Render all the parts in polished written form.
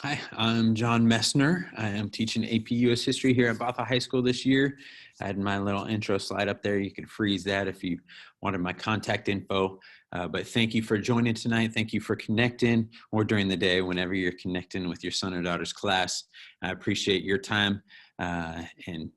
Hi, I'm John Messner. I am teaching AP US History here at Botha High School this year. I had my little intro slide up there. You can freeze that if you wanted my contact info. But thank you for joining tonight. Thank you for connecting, or during the day whenever you're connecting with your son or daughter's class. I appreciate your time and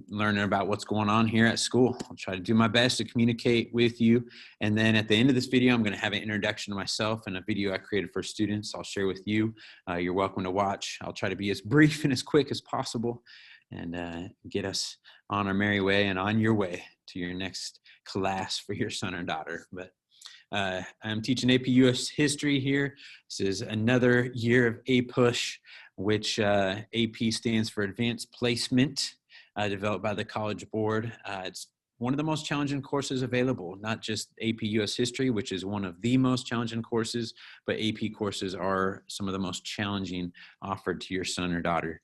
learning about what's going on here at school. I'll try to do my best to communicate with you. And then at the end of this video, I'm going to have an introduction to myself and a video I created for students I'll share with you. You're welcome to watch. I'll try to be as brief and as quick as possible and get us on our merry way and on your way to your next class for your son or daughter. But I'm teaching AP US History here. This is another year of APUSH, which AP stands for Advanced Placement, developed by the College Board. It's one of the most challenging courses available, not just AP US History, which is one of the most challenging courses, but AP courses are some of the most challenging offered to your son or daughter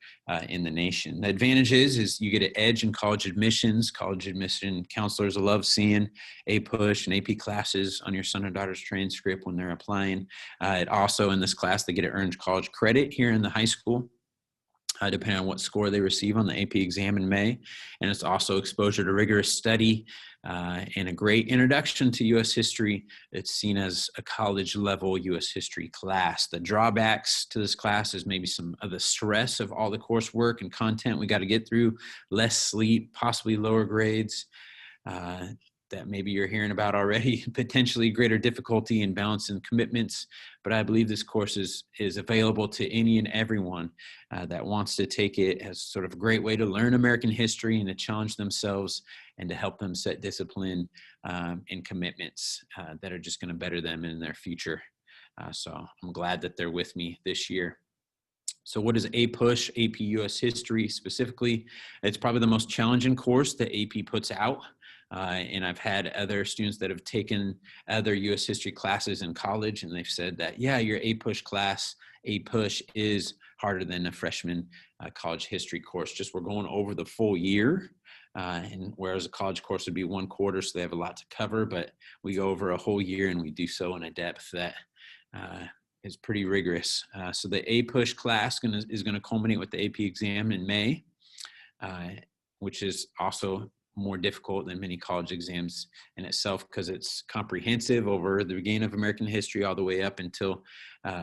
in the nation. The advantage is you get an edge in college admissions. College admission counselors love seeing APUSH and AP classes on your son or daughter's transcript when they're applying. It also, in this class, they get to earn college credit here in the high school, depending on what score they receive on the AP exam in May. And it's also exposure to rigorous study and a great introduction to U.S. history. It's seen as a college level U.S. history class. The drawbacks to this class is maybe some of the stress of all the coursework and content we got to get through, less sleep, possibly lower grades, that maybe you're hearing about already, potentially greater difficulty in balancing commitments. But I believe this course is available to any and everyone that wants to take it as sort of a great way to learn American history and to challenge themselves and to help them set discipline and commitments that are just going to better them in their future. So I'm glad that they're with me this year. So what is APUSH, AP US History specifically? It's probably the most challenging course that AP puts out. And I've had other students that have taken other U.S. history classes in college, and they've said that, yeah, your APUSH class, APUSH is harder than a freshman college history course. Just we're going over the full year, and whereas a college course would be one quarter, so they have a lot to cover, but we go over a whole year, and we do so in a depth that is pretty rigorous. So the APUSH class is going to culminate with the AP exam in May, which is also more difficult than many college exams in itself because it's comprehensive over the beginning of American history all the way up until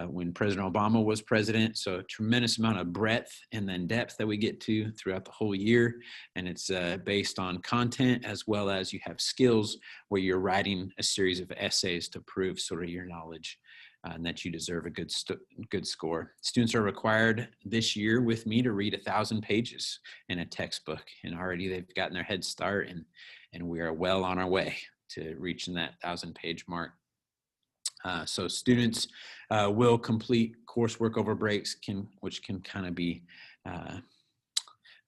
when President Obama was president. So a tremendous amount of breadth and then depth that we get to throughout the whole year. And it's based on content as well as you have skills where you're writing a series of essays to prove sort of your knowledge and that you deserve a good score. Students are required this year with me to read 1,000 pages in a textbook, and already they've gotten their head start, and we are well on our way to reaching that 1,000-page mark. So students will complete coursework over breaks, which can kind of be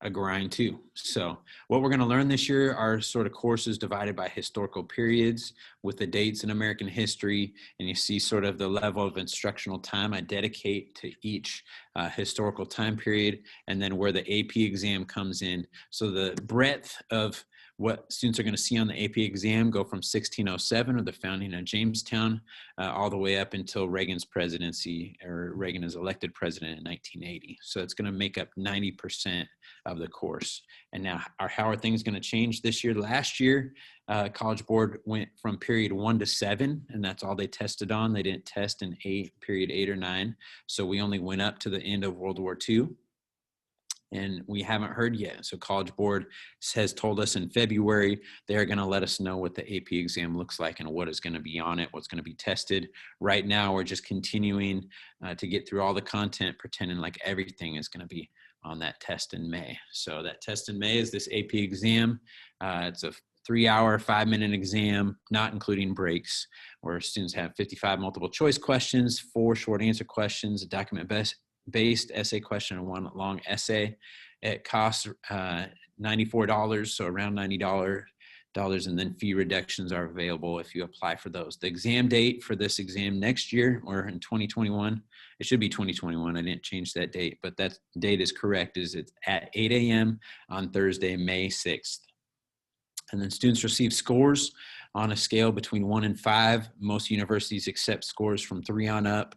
a grind too. So what we're going to learn this year are sort of courses divided by historical periods with the dates in American history. And you see sort of the level of instructional time I dedicate to each historical time period, and then where the AP exam comes in. So the breadth of what students are going to see on the AP exam go from 1607, or the founding of Jamestown, all the way up until Reagan's presidency, or Reagan is elected president in 1980. So it's going to make up 90% of the course. And now, how are things going to change this year? Last year, College Board went from period 1 to 7, and that's all they tested on. They didn't test in period 8 or 9. So we only went up to the end of World War II. And we haven't heard yet. So College Board has told us in February, they're going to let us know what the AP exam looks like and what is going to be on it, what's going to be tested. Right now, we're just continuing to get through all the content, pretending like everything is going to be on that test in May. So that test in May is this AP exam. It's a 3-hour, 5-minute exam, not including breaks, where students have 55 multiple choice questions, 4 short answer questions, a document-based essay question, and 1 long essay. It costs $94, so around $90, and then fee reductions are available if you apply for those. The exam date for this exam next year, or in 2021, it should be 2021. I didn't change that date, but that date is correct. It's at 8 a.m. on Thursday, May 6th. And then students receive scores on a scale between 1 and 5. Most universities accept scores from 3 on up.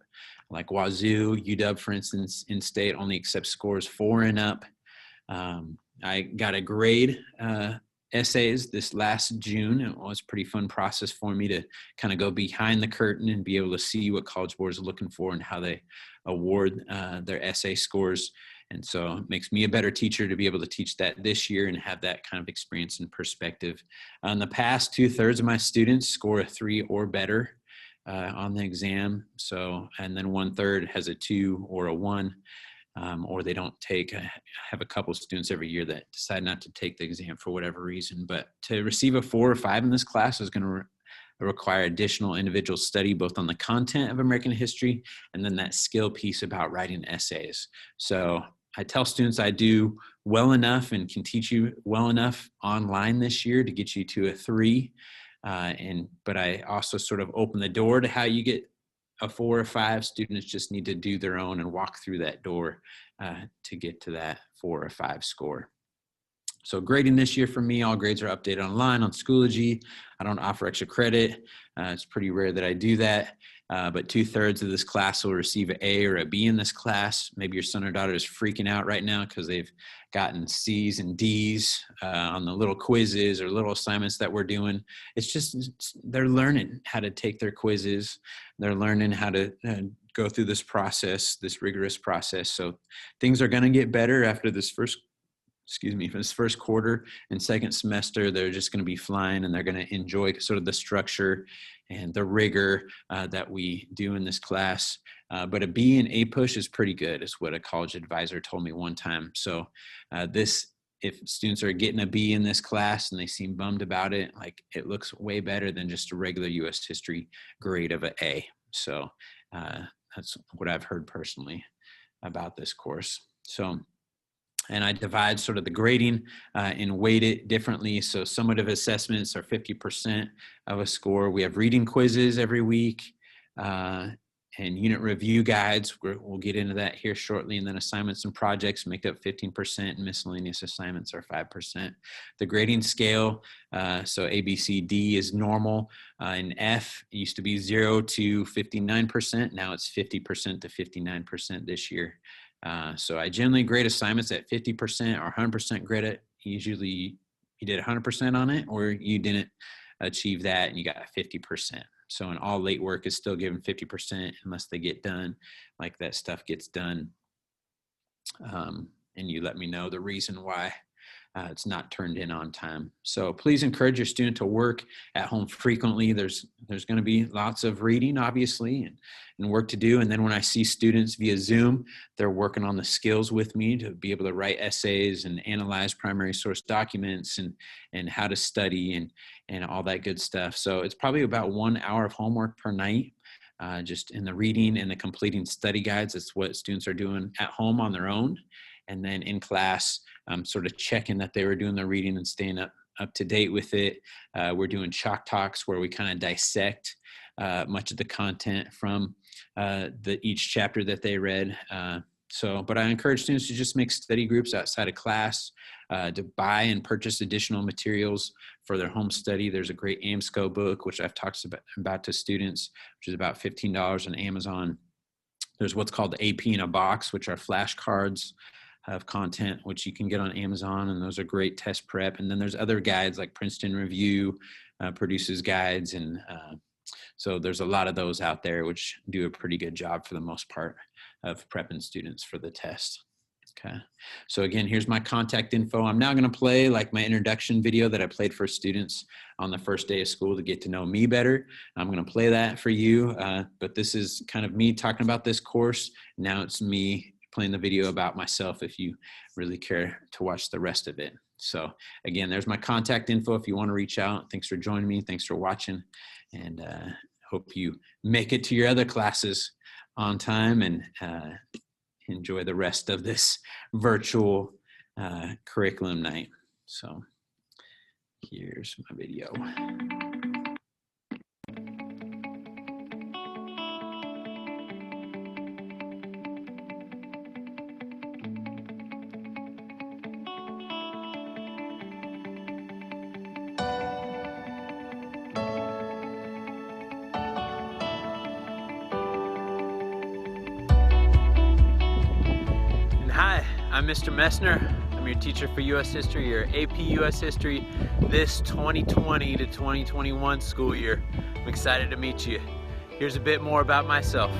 like Wazoo, UW, for instance, in-state only accepts scores 4 and up. I got a grade essays this last June. It was a pretty fun process for me to kind of go behind the curtain and be able to see what College Board is looking for and how they award their essay scores. And so it makes me a better teacher to be able to teach that this year and have that kind of experience and perspective. In the past, 2/3 of my students score a 3 or better on the exam. So, and then 1/3 has a 2 or a 1. Or they don't take. I have a couple of students every year that decide not to take the exam for whatever reason. But to receive a 4 or 5 in this class is going to require additional individual study, both on the content of American history and then that skill piece about writing essays. So I tell students I do well enough and can teach you well enough online this year to get you to a 3. But I also sort of open the door to how you get a 4 or 5. Students just need to do their own and walk through that door to get to that 4 or 5 score. So grading this year for me, all grades are updated online on Schoology. I don't offer extra credit. It's pretty rare that I do that. But 2/3 of this class will receive an A or a B in this class. Maybe your son or daughter is freaking out right now because they've gotten C's and D's on the little quizzes or little assignments that we're doing. It's just, they're learning how to take their quizzes. They're learning how to go through this process, this rigorous process. So things are going to get better after this first quarter and second semester. They're just going to be flying, and they're going to enjoy sort of the structure and the rigor that we do in this class. But a B and A push is pretty good, is what a college advisor told me one time. So if students are getting a B in this class and they seem bummed about it, like, it looks way better than just a regular U.S. history grade of an A. So that's what I've heard personally about this course. And I divide sort of the grading and weight it differently. So summative assessments are 50% of a score. We have reading quizzes every week and unit review guides. We'll get into that here shortly. And then assignments and projects make up 15%, and miscellaneous assignments are 5%. The grading scale, so A, B, C, D is normal. In F, it used to be 0 to 59%. Now it's 50% to 59% this year. So I generally grade assignments at 50% or 100% credit. Usually you did 100% on it, or you didn't achieve that and you got 50%. So in all late work is still given 50% unless they get done, like that stuff gets done. And you let me know the reason why it's not turned in on time. So please encourage your student to work at home frequently. There's going to be lots of reading, obviously, and work to do. And then when I see students via Zoom, they're working on the skills with me to be able to write essays and analyze primary source documents and how to study and all that good stuff. So it's probably about 1 hour of homework per night. Just in the reading and the completing study guides. That's what students are doing at home on their own. And then in class, sort of checking that they were doing the reading and staying up to date with it. We're doing chalk talks where we kind of dissect much of the content from each chapter that they read. But I encourage students to just make study groups outside of class, to buy and purchase additional materials for their home study. There's a great AMSCO book, which I've talked about to students, which is about $15 on Amazon. There's what's called the AP in a box, which are flashcards of content, which you can get on Amazon, and those are great test prep. And then there's other guides like Princeton Review produces guides, and so there's a lot of those out there which do a pretty good job for the most part of prepping students for the test. Okay, so again, here's my contact info. I'm now going to play like my introduction video that I played for students on the first day of school to get to know me better. I'm going to play that for you, but this is kind of me talking about this course. Now it's me playing the video about myself if you really care to watch the rest of it. So again, there's my contact info if you want to reach out. Thanks for joining me. Thanks for watching, and hope you make it to your other classes on time and enjoy the rest of this virtual curriculum night. So here's my video. I'm Mr. Messner. I'm your teacher for U.S. History, your AP U.S. History, this 2020 to 2021 school year. I'm excited to meet you. Here's a bit more about myself.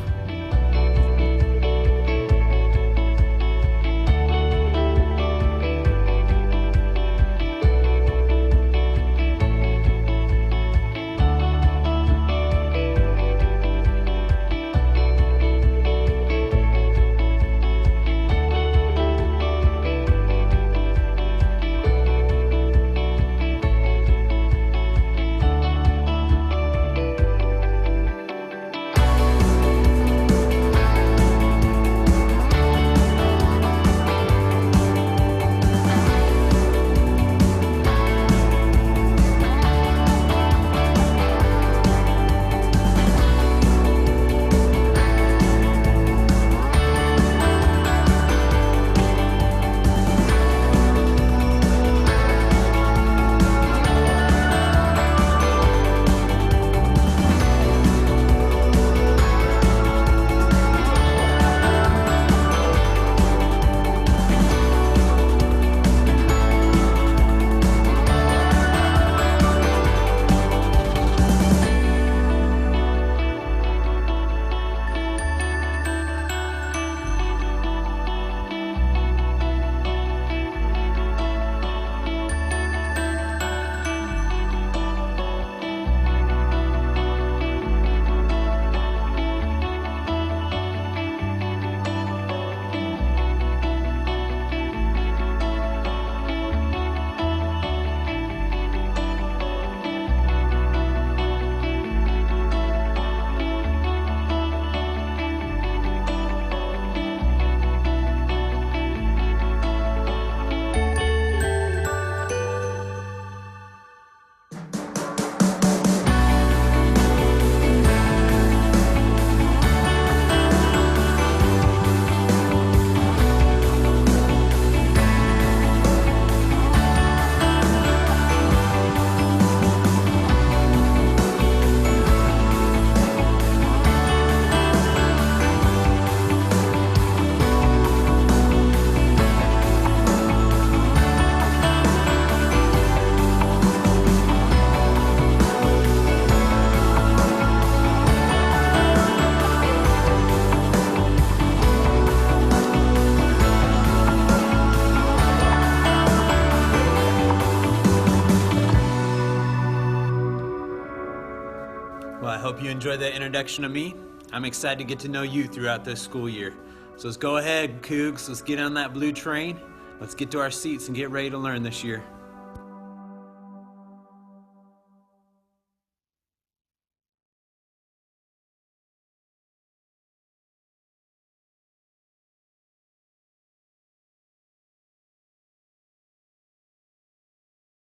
Well, I hope you enjoyed that introduction to me. I'm excited to get to know you throughout this school year. So let's go ahead, Cougs. Let's get on that blue train. Let's get to our seats and get ready to learn this year.